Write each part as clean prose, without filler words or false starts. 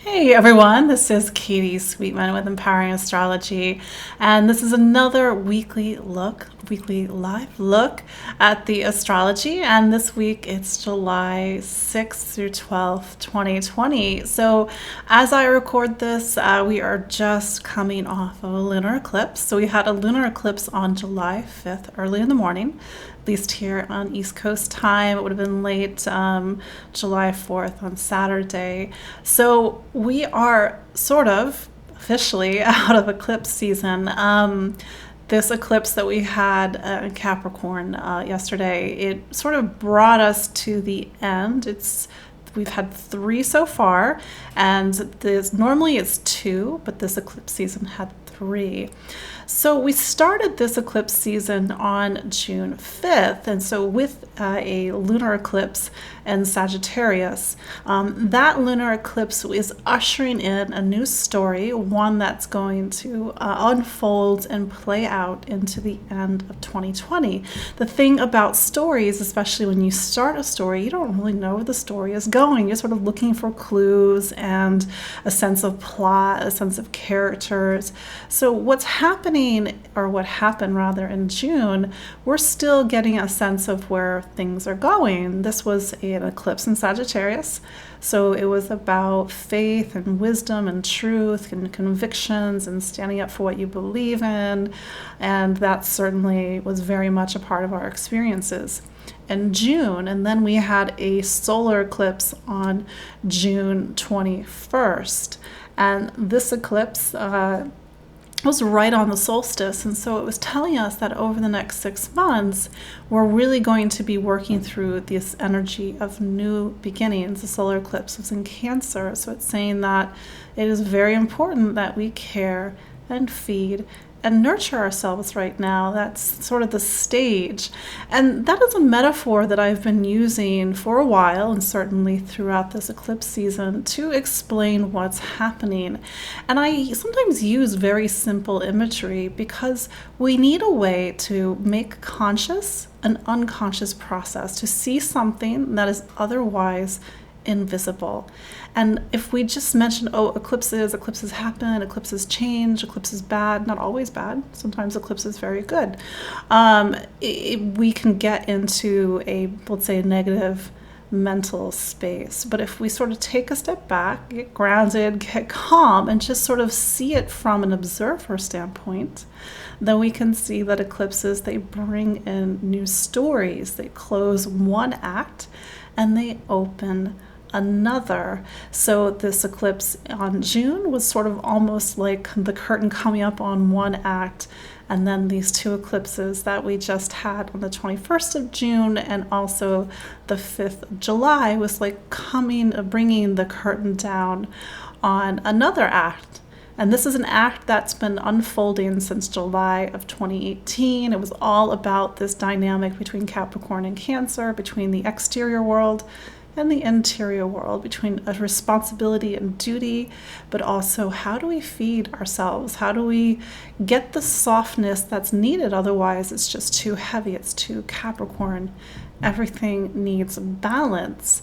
Hey everyone, this is Katie Sweetman with Empowering Astrology, and this is another weekly live look at the astrology. And this week it's July 6th through 12th, 2020. So, as I record this, we are just coming off of a lunar eclipse. So, we had a lunar eclipse on July 5th, early in the morning. At least here on East Coast time. It would have been late July 4th on Saturday. So we are sort of officially out of eclipse season. This eclipse that we had in Capricorn yesterday, it sort of brought us to the end. We've had 3 so far, and this normally it's 2, but this eclipse season had 3. So we started this eclipse season on June 5th, and so with a lunar eclipse in Sagittarius, that lunar eclipse is ushering in a new story, one that's going to unfold and play out into the end of 2020. The thing about stories, especially when you start a story, you don't really know where the story is going. You're sort of looking for clues and a sense of plot, a sense of characters. So what's happening, or what happened rather, in June, we're still getting a sense of where things are going. This was an eclipse in Sagittarius, so it was about faith and wisdom and truth and convictions and standing up for what you believe in, and that certainly was very much a part of our experiences in June. And then we had a solar eclipse on June 21st, and this eclipse was right on the solstice, and so it was telling us that over the next 6 months we're really going to be working through this energy of new beginnings. The solar eclipse was in Cancer, so it's saying that it is very important that we care and feed and nurture ourselves right now. That's sort of the stage. And that is a metaphor that I've been using for a while, and certainly throughout this eclipse season, to explain what's happening. And I sometimes use very simple imagery because we need a way to make conscious an unconscious process, to see something that is otherwise invisible. And if we just mention, eclipses happen, eclipses change, eclipses bad, not always bad, sometimes eclipses very good, we can get into let's say, a negative mental space. But if we sort of take a step back, get grounded, get calm, and just sort of see it from an observer standpoint, then we can see that eclipses, they bring in new stories. They close one act and they open another. So this eclipse on June was sort of almost like the curtain coming up on one act, and then these 2 eclipses that we just had on the 21st of June and also the 5th of July was like bringing the curtain down on another act. And this is an act that's been unfolding since July of 2018. It was all about this dynamic between Capricorn and Cancer, between the exterior world and the interior world, between a responsibility and duty, but also how do we feed ourselves? How do we get the softness that's needed? Otherwise, it's just too heavy. It's too Capricorn. Everything needs balance.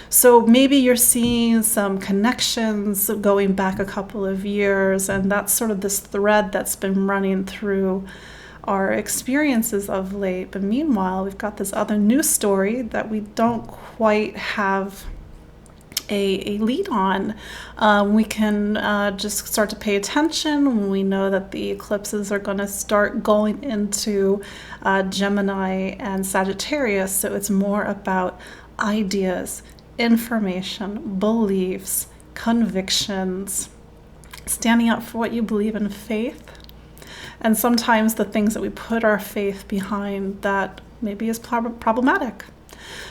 So maybe you're seeing some connections going back a couple of years, and that's sort of this thread that's been running through our experiences of late. But meanwhile, we've got this other new story that we don't quite have a lead on. We can just start to pay attention when we know that the eclipses are going to start going into Gemini and Sagittarius. So it's more about ideas, information, beliefs, convictions, standing up for what you believe in, faith. And sometimes the things that we put our faith behind that maybe is problematic.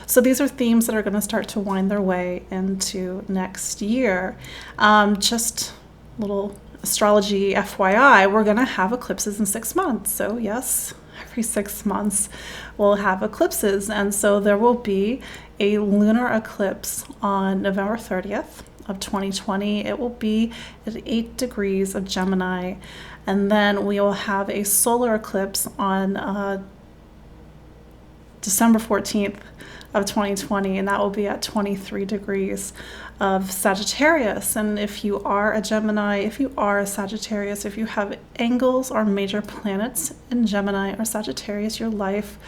So these are themes that are going to start to wind their way into next year. Just a little astrology FYI, we're going to have eclipses in 6 months. So yes, every 6 months we'll have eclipses. And so there will be a lunar eclipse on November 30th of 2020. It will be at 8 degrees of Gemini. And then we will have a solar eclipse on December 14th of 2020, and that will be at 23 degrees of Sagittarius. And if you are a Gemini, if you are a Sagittarius, if you have angles or major planets in Gemini or Sagittarius, your life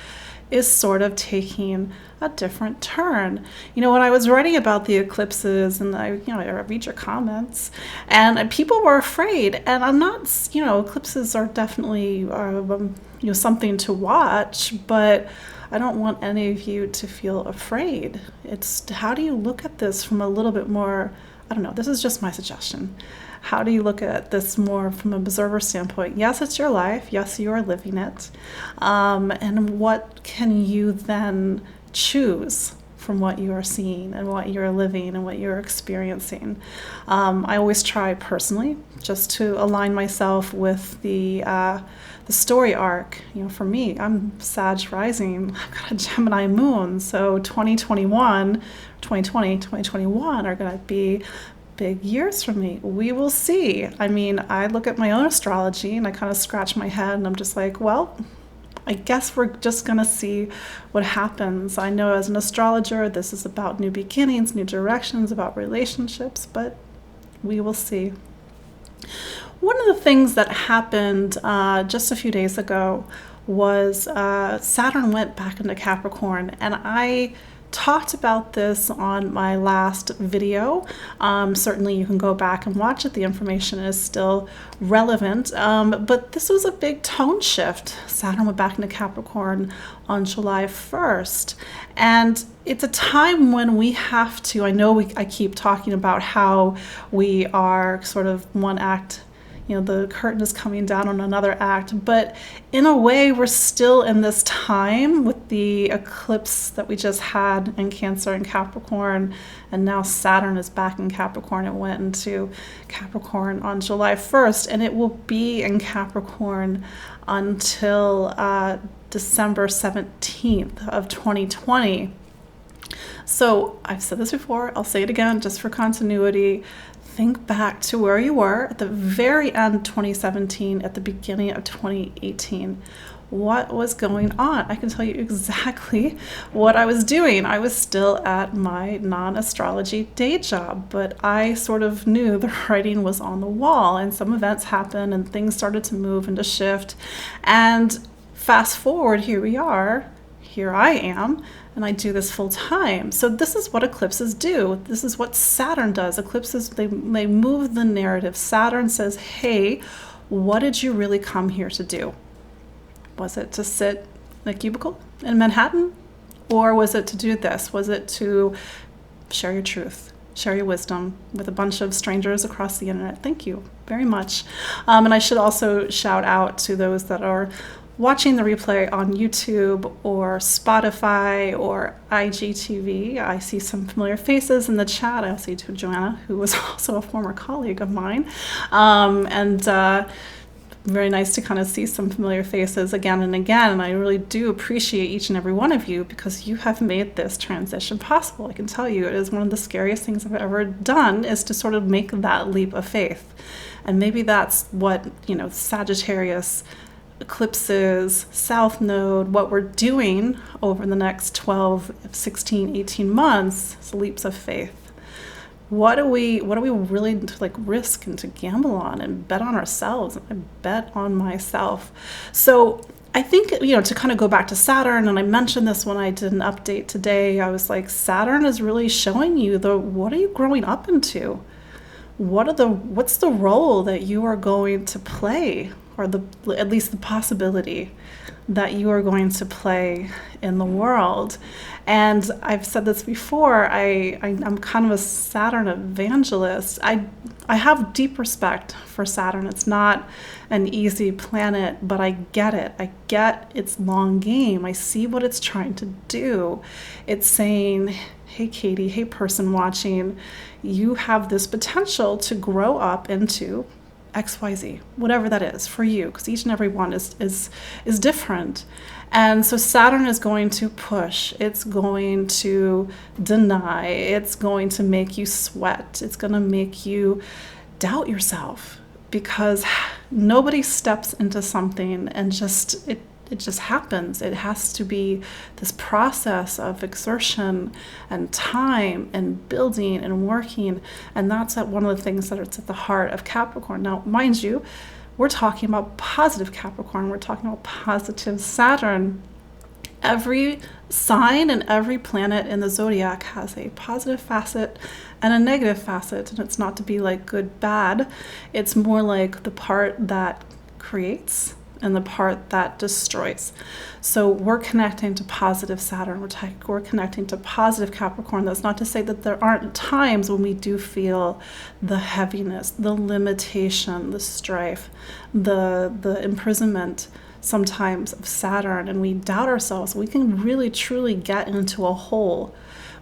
is sort of taking a different turn. You know, when I was writing about the eclipses, and I read your comments, and people were afraid. And I'm not, eclipses are definitely something to watch, but I don't want any of you to feel afraid. It's how do you look at this from a little bit more, I don't know, this is just my suggestion. How do you look at this more from an observer standpoint? Yes, it's your life. Yes, you are living it. And what can you then choose from what you are seeing and what you're living and what you're experiencing? I always try personally just to align myself with the story arc. For me, I'm Sag rising. I've got a Gemini moon. So 2020, 2021 are going to be big years for me. We will see. I mean, I look at my own astrology and I kind of scratch my head and I'm just like, well, I guess we're just going to see what happens. I know as an astrologer, this is about new beginnings, new directions, about relationships, but we will see. One of the things that happened just a few days ago was Saturn went back into Capricorn, and I talked about this on my last video. Certainly you can go back and watch it. The information is still relevant. But this was a big tone shift. Saturn went back into Capricorn on July 1st. And it's a time when we have to, I keep talking about how we are sort of one act, the curtain is coming down on another act, but in a way we're still in this time with the eclipse that we just had in Cancer and Capricorn, and now Saturn is back in Capricorn. It went into Capricorn on July 1st, and it will be in Capricorn until December 17th of 2020. So I've said this before, I'll say it again just for continuity. Think back to where you were at the very end of 2017, at the beginning of 2018. What was going on? I can tell you exactly what I was doing. I was still at my non-astrology day job, but I sort of knew the writing was on the wall, and some events happened and things started to move and to shift. And fast forward, here we are. Here I am, and I do this full time. So this is what eclipses do. This is what Saturn does. Eclipses, they move the narrative. Saturn says, hey, what did you really come here to do? Was it to sit in a cubicle in Manhattan? Or was it to do this? Was it to share your truth, share your wisdom with a bunch of strangers across the internet? Thank you very much. And I should also shout out to those that are watching the replay on YouTube or Spotify or IGTV. I see some familiar faces in the chat. I also see Joanna, who was also a former colleague of mine. Very nice to kind of see some familiar faces again and again. And I really do appreciate each and every one of you, because you have made this transition possible. I can tell you it is one of the scariest things I've ever done, is to sort of make that leap of faith. And maybe that's what, Sagittarius, eclipses, South Node, what we're doing over the next 12, 16, 18 months is leaps of faith. What do we really risk and to gamble on and bet on ourselves? I bet on myself. So I think, to kind of go back to Saturn, and I mentioned this when I did an update today, I was like, Saturn is really showing you what are you growing up into? What's the role that you are going to play, or at least the possibility that you are going to play in the world. And I've said this before, I'm kind of a Saturn evangelist. I have deep respect for Saturn. It's not an easy planet, but I get it. I get its long game. I see what it's trying to do. It's saying, hey, Katie, hey, person watching, you have this potential to grow up into XYZ, whatever that is for you, because each and every one is different. And so Saturn is going to push, it's going to deny, it's going to make you sweat, it's going to make you doubt yourself, because nobody steps into something and just It just happens. It has to be this process of exertion and time and building and working. And that's one of the things that it's at the heart of Capricorn. Now, mind you, we're talking about positive Capricorn. We're talking about positive Saturn. Every sign and every planet in the zodiac has a positive facet and a negative facet. And it's not to be like good, bad. It's more like the part that creates and the part that destroys. So we're connecting to positive Saturn. We're connecting to positive Capricorn. That's not to say that there aren't times when we do feel the heaviness, the limitation, the strife, the imprisonment sometimes of Saturn, and we doubt ourselves. We can really truly get into a hole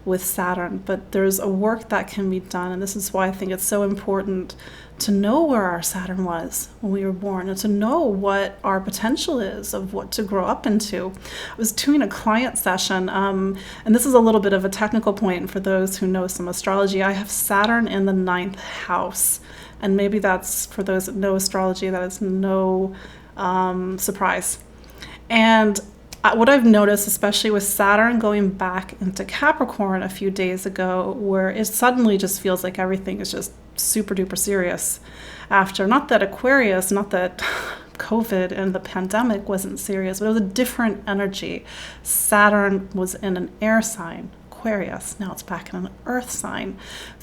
with Saturn, but there's a work that can be done, and this is why I think it's so important to know where our Saturn was when we were born, and to know what our potential is of what to grow up into. I was doing a client session, and this is a little bit of a technical point for those who know some astrology. I have Saturn in the 9th house, and maybe that's, for those that know astrology, that is no surprise. And what I've noticed, especially with Saturn going back into Capricorn a few days ago, where it suddenly just feels like everything is just super duper serious after, not that Aquarius, not that COVID and the pandemic wasn't serious, but it was a different energy. Saturn was in an air sign, Aquarius. Now it's back in an earth sign.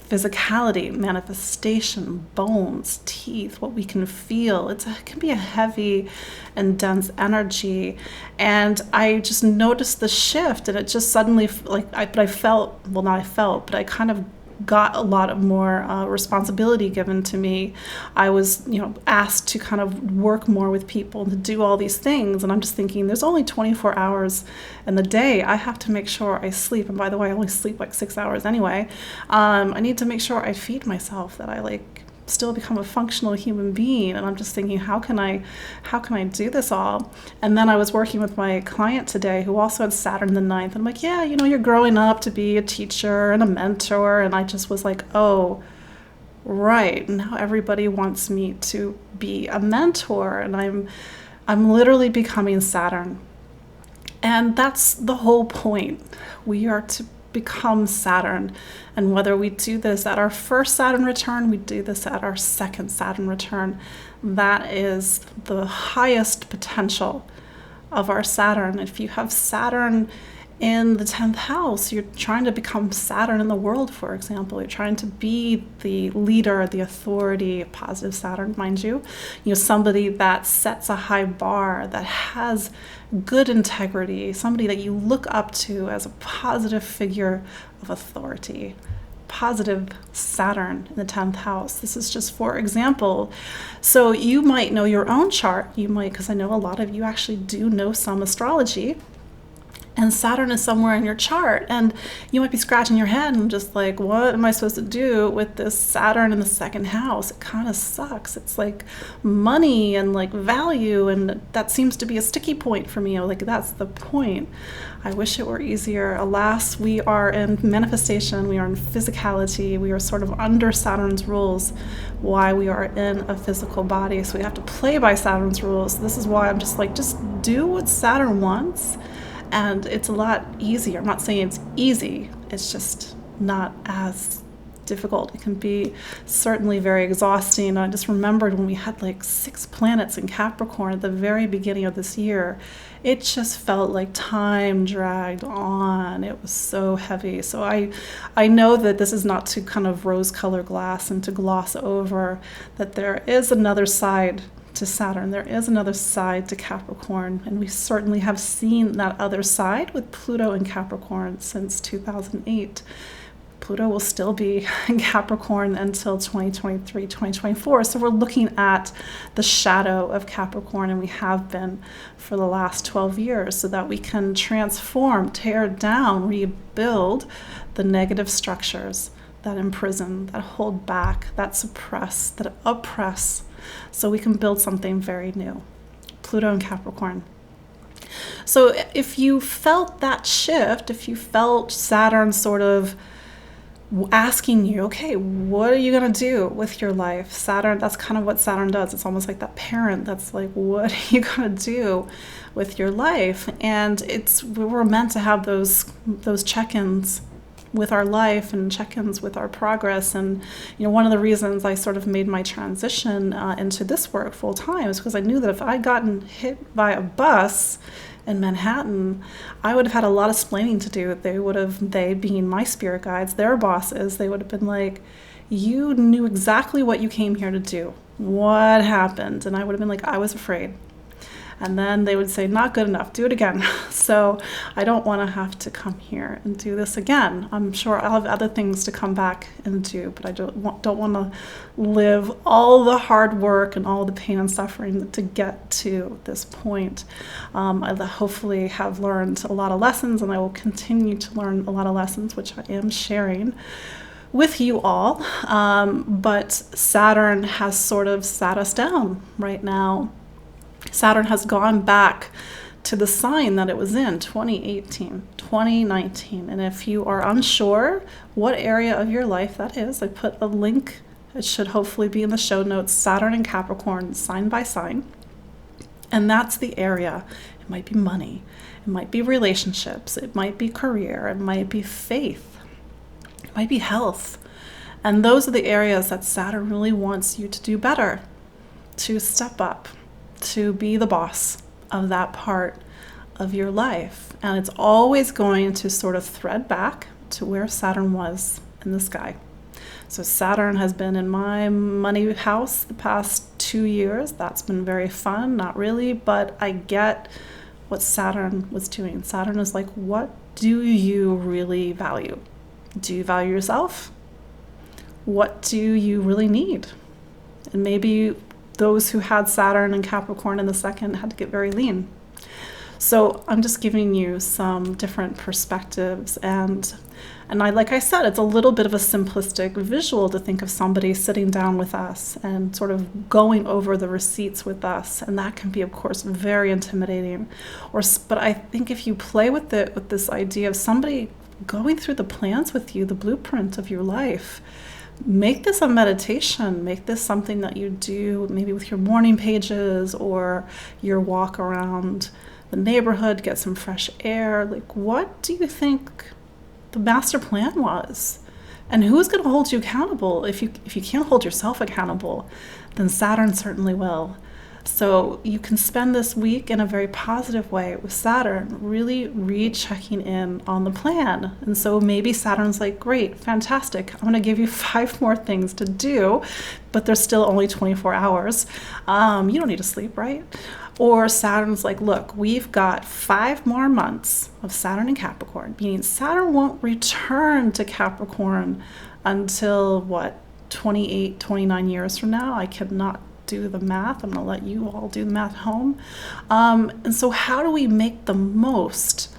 Physicality, manifestation, bones, teeth, what we can feel. It can be a heavy and dense energy. And I just noticed the shift, and it just suddenly, I kind of got a lot of more responsibility given to me. I was, asked to kind of work more with people and to do all these things. And I'm just thinking, there's only 24 hours in the day. I have to make sure I sleep. And by the way, I only sleep like 6 hours anyway. I need to make sure I feed myself, that I still become a functional human being. And I'm just thinking, how can I do this all? And then I was working with my client today who also had Saturn in the 9th. And I'm like, yeah, you're growing up to be a teacher and a mentor. And I just was like, oh, right. Now everybody wants me to be a mentor. And I'm literally becoming Saturn. And that's the whole point. We are to become Saturn. And whether we do this at our first Saturn return, we do this at our second Saturn return, that is the highest potential of our Saturn. If you have Saturn in the 10th house, you're trying to become Saturn in the world, for example. You're trying to be the leader, the authority, positive Saturn, mind you. Somebody that sets a high bar, that has good integrity, somebody that you look up to as a positive figure of authority. Positive Saturn in the 10th house. This is just for example. So you might know your own chart. You might, because I know a lot of you actually do know some astrology. And Saturn is somewhere in your chart, and you might be scratching your head and just like, what am I supposed to do with this Saturn in the 2nd house? It kind of sucks. It's like money and like value, and that seems to be a sticky point for me. That's the point. I wish it were easier. Alas, we are in manifestation, we are in physicality, we are sort of under Saturn's rules, why we are in a physical body. So we have to play by Saturn's rules. This is why I'm just like, just do what Saturn wants. And it's a lot easier. I'm not saying it's easy. It's just not as difficult. It can be certainly very exhausting. I just remembered when we had like 6 planets in Capricorn at the very beginning of this year. It just felt like time dragged on. It was so heavy. So I know that this is not to kind of rose-colored glass and to gloss over that there is another side to Saturn. There is another side to Capricorn, and we certainly have seen that other side with Pluto in Capricorn since 2008. Pluto will still be in Capricorn until 2023, 2024. So we're looking at the shadow of Capricorn, and we have been for the last 12 years, so that we can transform, tear down, rebuild the negative structures that imprison, that hold back, that suppress, that oppress, so we can build something very new. Pluto and Capricorn. So if you felt that shift, if you felt Saturn sort of asking you, okay, what are you going to do with your life? Saturn, that's kind of what Saturn does. It's almost like that parent that's like, what are you going to do with your life? And we're meant to have those check-ins with our life and check-ins with our progress. And one of the reasons I sort of made my transition into this work full time is because I knew that if I'd gotten hit by a bus in Manhattan, I would have had a lot of explaining to do. They being my spirit guides, their bosses, they would have been like, you knew exactly what you came here to do. What happened? And I would have been like, I was afraid. And then they would say, not good enough, do it again. So I don't want to have to come here and do this again. I'm sure I'll have other things to come back and do, but I don't want to live all the hard work and all the pain and suffering to get to this point. I hopefully have learned a lot of lessons, and I will continue to learn a lot of lessons, which I am sharing with you all. But Saturn has sort of sat us down right now. Saturn has gone back to the sign that it was in 2018, 2019. And if you are unsure what area of your life that is, I put a link. It should hopefully be in the show notes. Saturn and Capricorn, sign by sign. And that's the area. It might be money. It might be relationships. It might be career. It might be faith. It might be health. And those are the areas that Saturn really wants you to do better, to step up, to be the boss of that part of your life. And it's always going to sort of thread back to where Saturn was in the sky. So Saturn has been in my money house the past 2 years. That's been very fun, not really, but I get what Saturn was doing. Saturn is like, what do you really value? Do you value yourself? What do you really need? And maybe those who had Saturn and Capricorn in the second had to get very lean. So I'm just giving you some different perspectives. And like I said, it's a little bit of a simplistic visual to think of somebody sitting down with us and sort of going over the receipts with us. And that can be, of course, very intimidating. But I think if you play with this idea of somebody going through the plans with you, the blueprint of your life, make this a meditation. Make this something that you do maybe with your morning pages or your walk around the neighborhood, get some fresh air. Like, what do you think the master plan was? And who's going to hold you accountable? If you can't hold yourself accountable, then Saturn certainly will. So you can spend this week in a very positive way with Saturn, really rechecking in on the plan. And so maybe Saturn's like, great, fantastic. I'm going to give you 5 more things to do, but there's still only 24 hours. You don't need to sleep, right? Or Saturn's like, look, we've got 5 more months of Saturn and Capricorn, meaning Saturn won't return to Capricorn until 28, 29 years from now. I cannot do the math. I'm going to let you all do the math at home. And so how do we make the most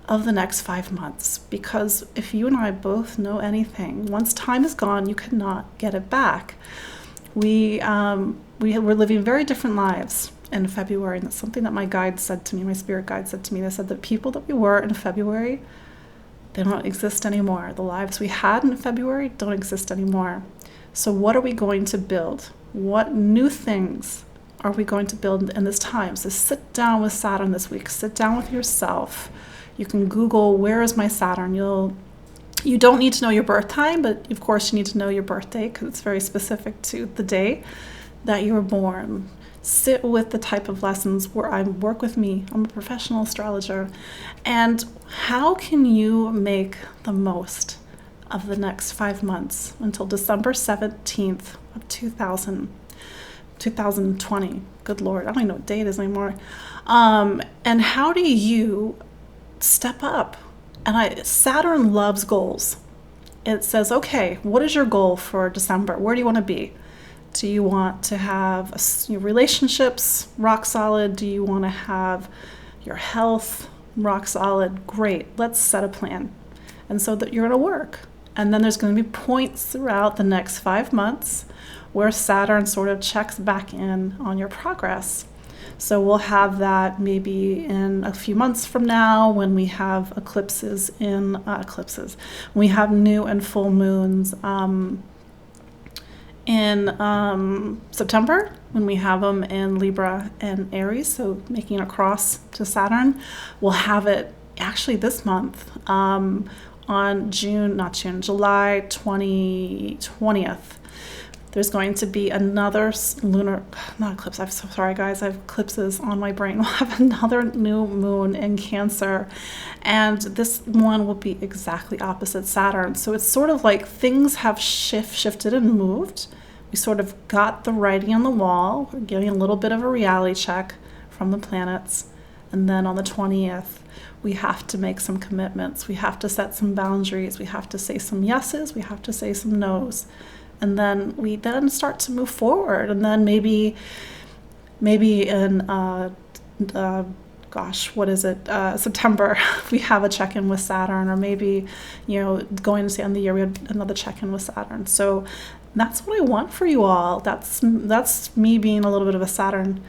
of the next 5 months? Because if you and I both know anything, once time is gone, you cannot get it back. We're living very different lives in February, and that's something that my guide said to me, my spirit guide said to me. They said the people that we were in February, they don't exist anymore. The lives we had in February don't exist anymore. So what are we going to build? What new things are we going to build in this time? So sit down with Saturn this week. Sit down with yourself. You can Google, where is my Saturn? You don't need to know your birth time, but of course you need to know your birthday because it's very specific to the day that you were born. Sit with the type of lessons where I work with me. I'm a professional astrologer. And how can you make the most of the next 5 months until December 17th of 2020. Good Lord, I don't even know what day it is anymore. And how do you step up? And Saturn loves goals. It says, okay, what is your goal for December? Where do you want to be? Do you want to have your relationships rock solid? Do you want to have your health rock solid? Great, let's set a plan. And so that you're going to work. And then there's going to be points throughout the next 5 months where Saturn sort of checks back in on your progress. So we'll have that maybe in a few months from now when we have eclipses, we have new and full moons in September, when we have them in Libra and Aries, so making a cross to Saturn. We'll have it actually this month on July 20th. There's going to be another not eclipse, I'm so sorry guys, I have eclipses on my brain. We'll have another new moon in Cancer, and this one will be exactly opposite Saturn. So it's sort of like things have shifted and moved. We sort of got the writing on the wall. We're getting a little bit of a reality check from the planets. And then on the 20th, we have to make some commitments. We have to set some boundaries. We have to say some yeses. We have to say some nos. And then we start to move forward. And then maybe in September, we have a check-in with Saturn, or maybe, going to the end of the year, we had another check-in with Saturn. So that's what I want for you all. That's me being a little bit of a Saturn,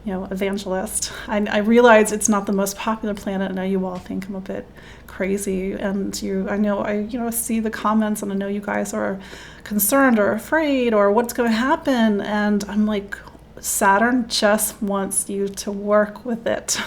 evangelist. I realize it's not the most popular planet. I know you all think I'm a bit crazy, and I see the comments, and I know you guys are concerned or afraid or what's going to happen, and I'm like, Saturn just wants you to work with it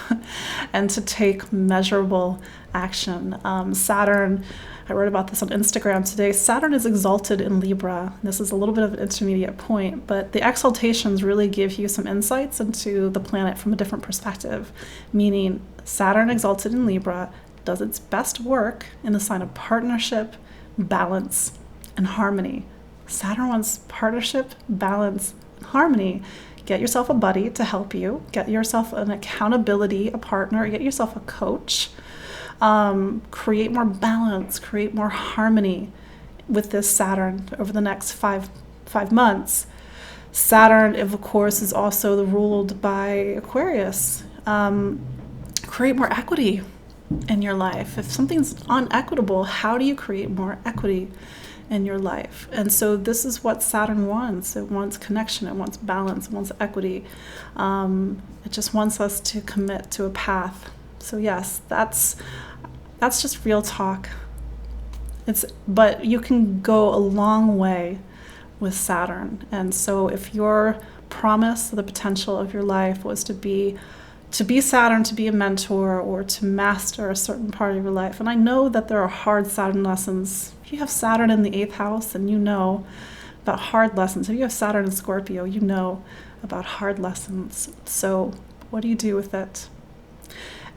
and to take measurable action. Saturn, I wrote about this on Instagram today. Saturn is exalted in Libra. This is a little bit of an intermediate point, but the exaltations really give you some insights into the planet from a different perspective, meaning Saturn exalted in Libra does its best work in the sign of partnership, balance, and harmony. Saturn wants partnership, balance, and harmony. Get yourself a buddy to help you. Get yourself an accountability, a partner. Get yourself a coach. Create more balance, create more harmony with this Saturn over the next five months. Saturn, of course, is also ruled by Aquarius. Create more equity in your life. If something's unequitable, how do you create more equity in your life? And so this is what Saturn wants. It wants connection, it wants balance, it wants equity. It just wants us to commit to a path. So yes, that's just real talk. But you can go a long way with Saturn. And so if your promise, the potential of your life was to be Saturn, to be a mentor, or to master a certain part of your life. And I know that there are hard Saturn lessons. If you have Saturn in the 8th house, and you know about hard lessons. If you have Saturn in Scorpio, you know about hard lessons. So what do you do with it?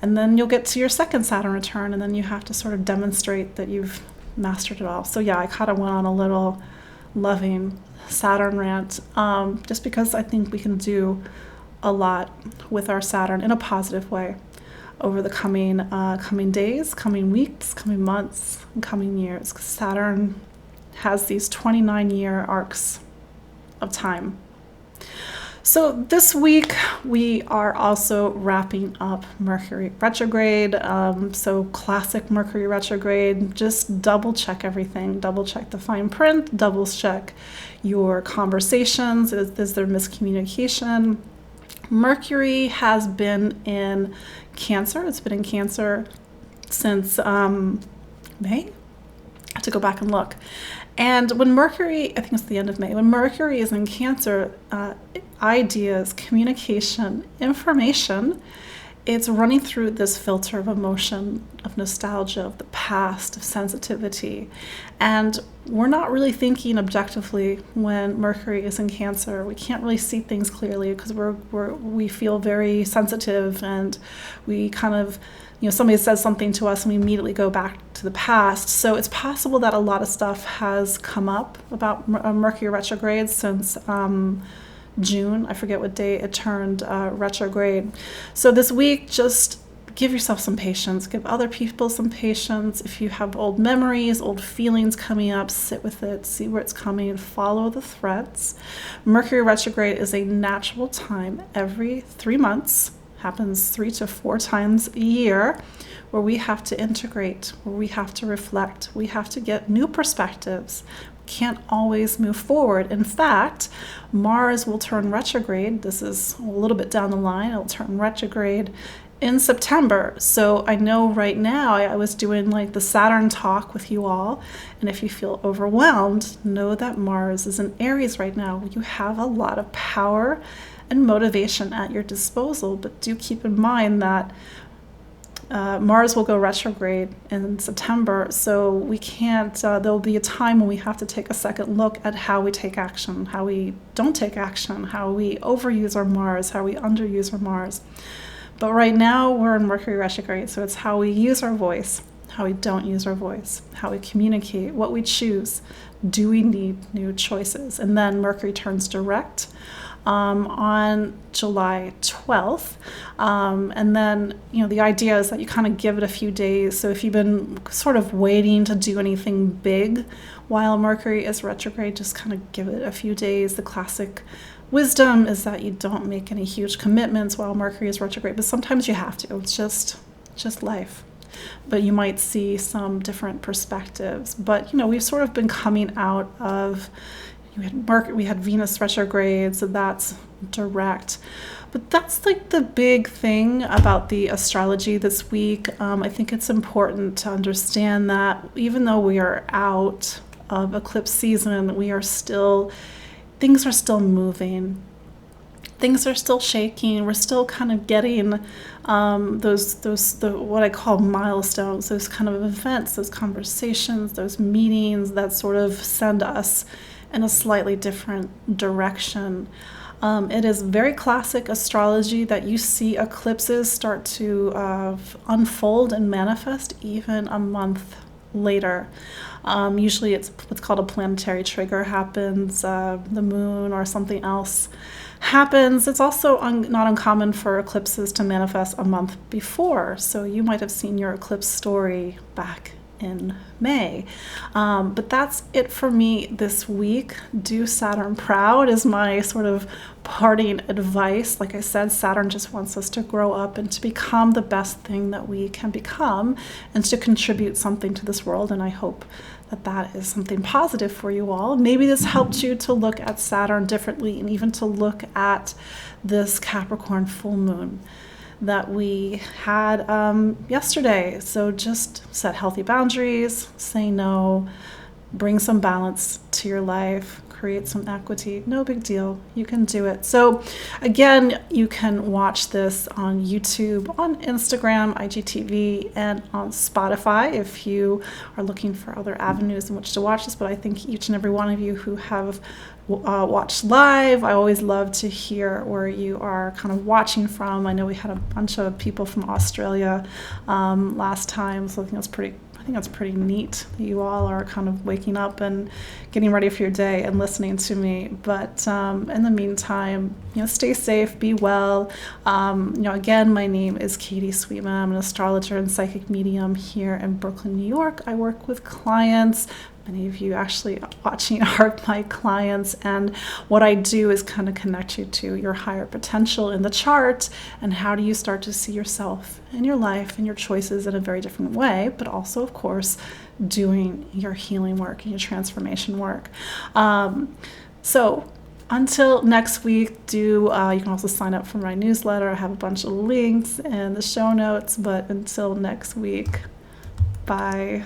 And then you'll get to your second Saturn return, and then you have to sort of demonstrate that you've mastered it all. So yeah, I kind of went on a little loving Saturn rant, just because I think we can do a lot with our Saturn in a positive way over the coming days, coming weeks, coming months, and coming years. 'Cause Saturn has these 29-year arcs of time. So this week we are also wrapping up Mercury retrograde. So classic Mercury retrograde, just double check everything, double check the fine print, double check your conversations. Is there miscommunication? Mercury has been in Cancer. It's been in Cancer since May. I have to go back and look. And when Mercury, I think it's the end of May, when Mercury is in Cancer, ideas, communication, information, it's running through this filter of emotion, of nostalgia, of the past, of sensitivity. And we're not really thinking objectively when Mercury is in Cancer. We can't really see things clearly because we feel very sensitive, and we kind of, somebody says something to us and we immediately go back to the past. So it's possible that a lot of stuff has come up about Mercury retrograde since June. I forget what day it turned retrograde. So this week, just give yourself some patience. Give other people some patience. If you have old memories, old feelings coming up, sit with it, see where it's coming, follow the threads. Mercury retrograde is a natural time every 3 months. Happens 3 to 4 times a year, where we have to integrate, where we have to reflect, we have to get new perspectives, can't always move forward. In fact, Mars will turn retrograde. This is a little bit down the line. It'll turn retrograde in September. So I know right now I was doing like the Saturn talk with you all. And if you feel overwhelmed, know that Mars is in Aries right now. You have a lot of power and motivation at your disposal, but do keep in mind that Mars will go retrograde in September, so we can't, there'll be a time when we have to take a second look at how we take action, how we don't take action, how we overuse our Mars, how we underuse our Mars. But right now we're in Mercury retrograde, so it's how we use our voice, how we don't use our voice, how we communicate, what we choose. Do we need new choices? And then Mercury turns direct on July 12th. And then, the idea is that you kind of give it a few days. So if you've been sort of waiting to do anything big while Mercury is retrograde, just kind of give it a few days. The classic wisdom is that you don't make any huge commitments while Mercury is retrograde, but sometimes you have to. It's just life. But you might see some different perspectives. But, we've sort of been coming out of, we had Venus retrograde, so that's direct. But that's like the big thing about the astrology this week. I think it's important to understand that even though we are out of eclipse season, things are still moving. Things are still shaking. We're still kind of getting what I call milestones, those kind of events, those conversations, those meetings that sort of send us in a slightly different direction. It is very classic astrology that you see eclipses start to unfold and manifest even a month later. Usually it's what's called a planetary trigger happens, the moon or something else happens. It's also not uncommon for eclipses to manifest a month before. So you might have seen your eclipse story back in May. But that's it for me this week. Do Saturn proud is my sort of parting advice. Like I said, Saturn just wants us to grow up and to become the best thing that we can become and to contribute something to this world. And I hope that is something positive for you all. Maybe this helped you to look at Saturn differently and even to look at this Capricorn full moon that we had yesterday. So just set healthy boundaries, say no, bring some balance to your life, create some equity. No big deal. You can do it. So again, you can watch this on YouTube, on Instagram, IGTV, and on Spotify if you are looking for other avenues in which to watch this. But I think each and every one of you who have watched live, I always love to hear where you are kind of watching from. I know we had a bunch of people from Australia last time, so I think that's pretty neat that you all are kind of waking up and getting ready for your day and listening to me. But in the meantime, stay safe, be well. Again, my name is Katie Sweetman. I'm an astrologer and psychic medium here in Brooklyn, New York. I work with clients. Many of you actually watching are my clients, and what I do is kind of connect you to your higher potential in the chart and how do you start to see yourself and your life and your choices in a very different way, but also, of course, doing your healing work and your transformation work. So until next week, you can also sign up for my newsletter. I have a bunch of links in the show notes, but until next week, bye.